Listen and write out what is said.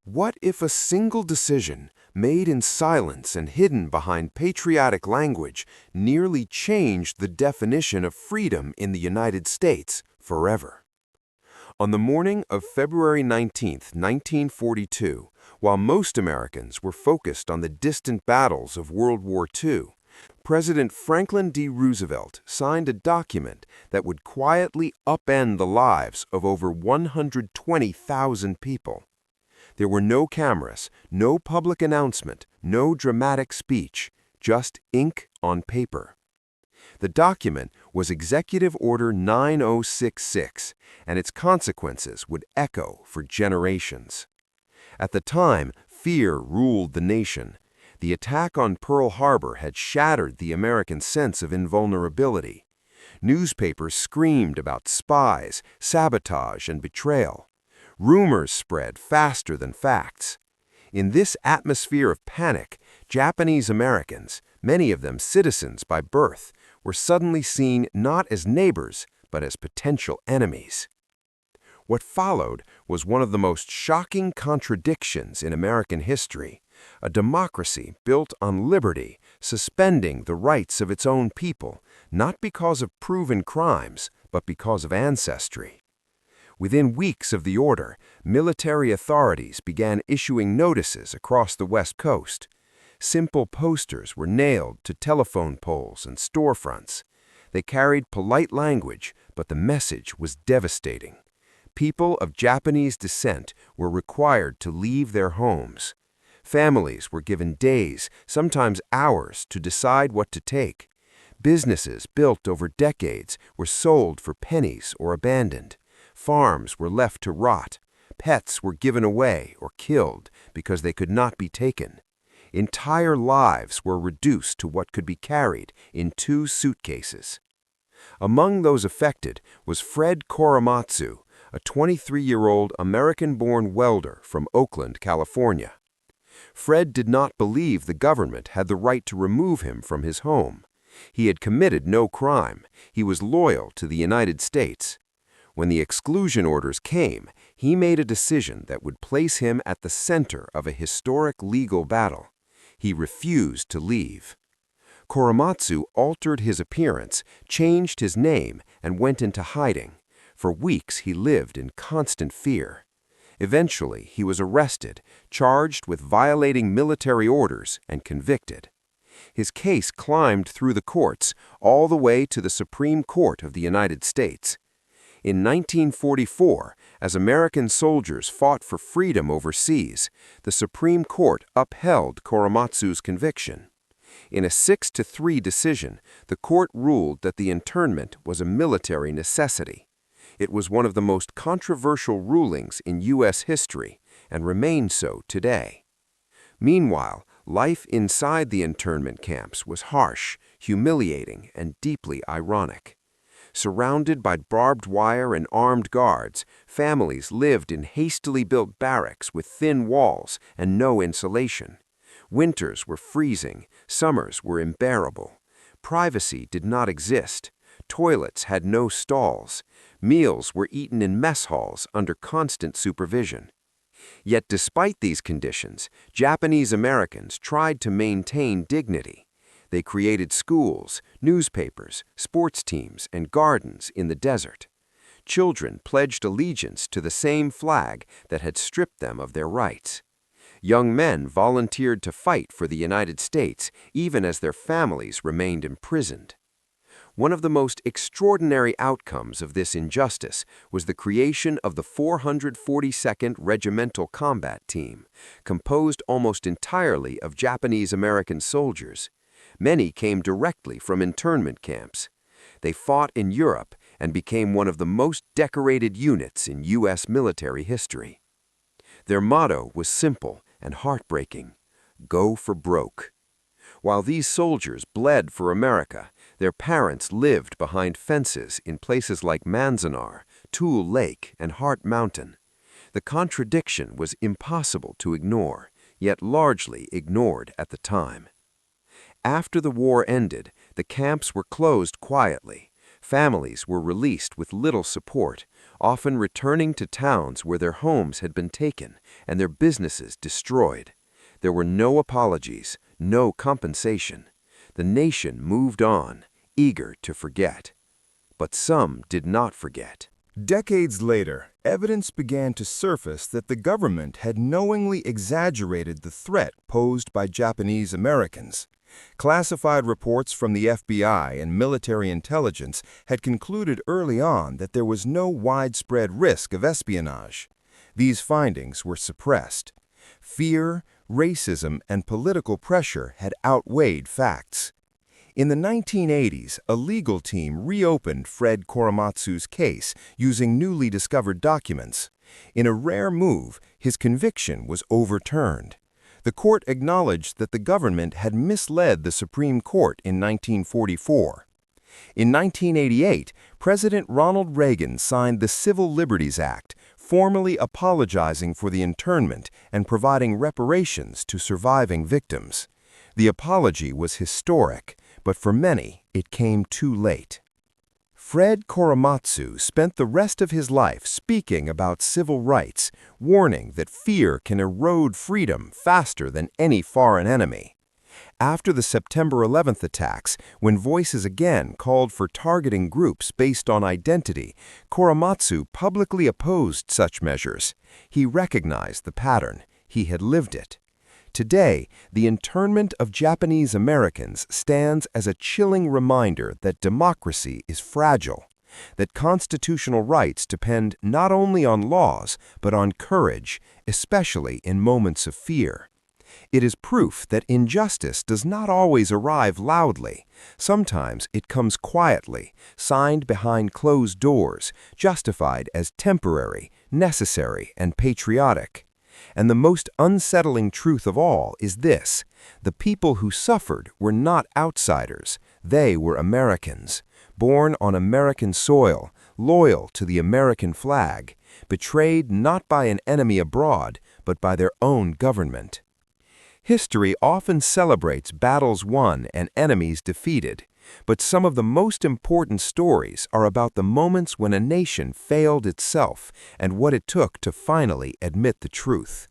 What if a single decision, made in silence and hidden behind patriotic language, nearly changed the definition of freedom in the United States forever? On the morning of February 19, 1942, while most Americans were focused on the distant battles of World War II, President Franklin D. Roosevelt signed a document that would quietly upend the lives of over 120,000 people. There were no cameras, no public announcement, no dramatic speech, just ink on paper. The document was Executive Order 9066, and its consequences would echo for generations. At the time, fear ruled the nation. The attack on Pearl Harbor had shattered the American sense of invulnerability. Newspapers screamed about spies, sabotage, and betrayal. Rumors spread faster than facts. In this atmosphere of panic, Japanese Americans, many of them citizens by birth, were suddenly seen not as neighbors, but as potential enemies. What followed was one of the most shocking contradictions in American history. A democracy built on liberty, suspending the rights of its own people, not because of proven crimes, but because of ancestry. Within weeks of the order, military authorities began issuing notices across the West Coast. Simple posters were nailed to telephone poles and storefronts. They carried polite language, but the message was devastating. People of Japanese descent were required to leave their homes. Families were given days, sometimes hours, to decide what to take. Businesses built over decades were sold for pennies or abandoned. Farms were left to rot. Pets were given away or killed because they could not be taken. Entire lives were reduced to what could be carried in 2 suitcases. Among those affected was Fred Korematsu, a 23-year-old American-born welder from Oakland, California. Fred did not believe the government had the right to remove him from his home. He had committed no crime. He was loyal to the United States. When the exclusion orders came, he made a decision that would place him at the center of a historic legal battle. He refused to leave. Korematsu altered his appearance, changed his name, and went into hiding. For weeks he lived in constant fear. Eventually, he was arrested, charged with violating military orders, and convicted. His case climbed through the courts, all the way to the Supreme Court of the United States. In 1944, as American soldiers fought for freedom overseas, the Supreme Court upheld Korematsu's conviction. In a 6-3 decision, the court ruled that the internment was a military necessity. It was one of the most controversial rulings in U.S. history and remains so today. Meanwhile, life inside the internment camps was harsh, humiliating, and deeply ironic. Surrounded by barbed wire and armed guards, families lived in hastily built barracks with thin walls and no insulation. Winters were freezing, summers were unbearable. Privacy did not exist. Toilets had no stalls. Meals were eaten in mess halls under constant supervision. Yet despite these conditions, Japanese Americans tried to maintain dignity. They created schools, newspapers, sports teams, and gardens in the desert. Children pledged allegiance to the same flag that had stripped them of their rights. Young men volunteered to fight for the United States, even as their families remained imprisoned. One of the most extraordinary outcomes of this injustice was the creation of the 442nd Regimental Combat Team, composed almost entirely of Japanese American soldiers. Many came directly from internment camps. They fought in Europe and became one of the most decorated units in U.S. military history. Their motto was simple and heartbreaking: go for broke. While these soldiers bled for America, their parents lived behind fences in places like Manzanar, Tule Lake, and Hart Mountain. The contradiction was impossible to ignore, yet largely ignored at the time. After the war ended, the camps were closed quietly. Families were released with little support, often returning to towns where their homes had been taken and their businesses destroyed. There were no apologies, no compensation. The nation moved on, eager to forget. But some did not forget. Decades later, evidence began to surface that the government had knowingly exaggerated the threat posed by Japanese Americans. Classified reports from the FBI and military intelligence had concluded early on that there was no widespread risk of espionage. These findings were suppressed. Fear, racism, and political pressure had outweighed facts. In the 1980s, a legal team reopened Fred Korematsu's case using newly discovered documents. In a rare move, his conviction was overturned. The court acknowledged that the government had misled the Supreme Court in 1944. In 1988, President Ronald Reagan signed the Civil Liberties Act, formally apologizing for the internment and providing reparations to surviving victims. The apology was historic, but for many, it came too late. Fred Korematsu spent the rest of his life speaking about civil rights, warning that fear can erode freedom faster than any foreign enemy. After the September 11th attacks, when voices again called for targeting groups based on identity, Korematsu publicly opposed such measures. He recognized the pattern. He had lived it. Today, the internment of Japanese Americans stands as a chilling reminder that democracy is fragile, that constitutional rights depend not only on laws, but on courage, especially in moments of fear. It is proof that injustice does not always arrive loudly. Sometimes it comes quietly, signed behind closed doors, justified as temporary, necessary, and patriotic. And the most unsettling truth of all is this: the people who suffered were not outsiders. They were Americans, born on American soil, loyal to the American flag, betrayed not by an enemy abroad, but by their own government. History often celebrates battles won and enemies defeated, but some of the most important stories are about the moments when a nation failed itself and what it took to finally admit the truth.